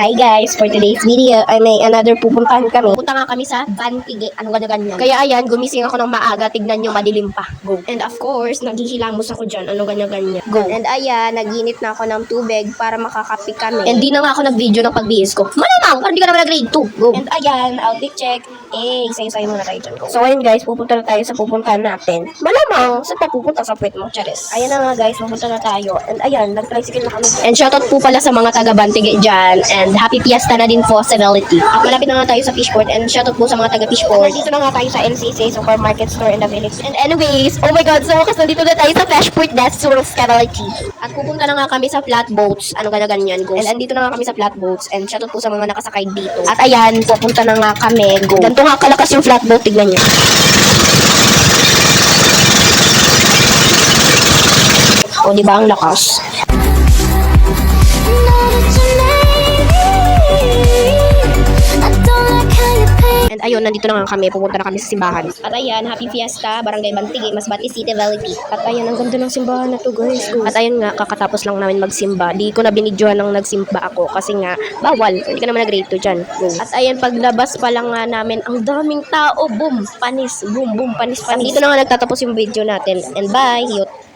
Hi guys, for today's video ay may another pupuntahan kami. Punta nga kami sa Bantige, ano ganyan. Kaya ayan, gumising ako ng maaga, tignan nyo, madilim pa. Go. And of course, naghihilamos ako dyan, ano ganyan. Go. And ayan, naginit na ako ng tubig para makakapi kami. And di na nga ako nag-video ng pagbihis ko. Malamang, parang di ka naman nag-grade 2. Go. And ayan, outfit check. Sayo-sayo muna tayo dyan. Go. So ayun guys, pupunta na tayo sa pupuntahan natin. Malamang, saan pa pupunta sa puwet mo, Charis? Ayan na nga guys, pupunta na tayo. And ayan, nag-tricycle na kami. And shoutout po pala sa mga taga-Bantige dyan. And happy fiesta na din po sa Melity. At malapit na nga tayo sa Fishport. And shoutout po sa mga taga-Fishport. Dito na nga tayo sa LCC, Supermarket Store in the Village. And anyways, oh my god, so kasi nandito na tayo sa Fishport, that's sa Melity. At pupunta na nga kami sa flatboats. Ano ganyan, go. And andito na nga kami sa flatboats. And shoutout po sa mga nakasakay dito. At ayan, pupunta na nga kami, go. Ganito nga kalakas yung flatboat, tignan nyo. O, diba ang lakas? And ayun, nandito na nga kami, pupunta na kami sa simbahan. At ayan, happy fiesta, Barangay Bantige, Masbate City, Valley. At ayan, ang ganda ng simbahan na to guys. Go. At ayun nga, kakatapos lang namin magsimba. Di ko na binidyohan nang nagsimba ako kasi nga, bawal. Hindi ka naman nag-grade to dyan. Go. At ayan, paglabas pa lang nga namin, ang daming tao, boom, panis. At dito na nga nagtatapos yung video natin. And bye, hiyot.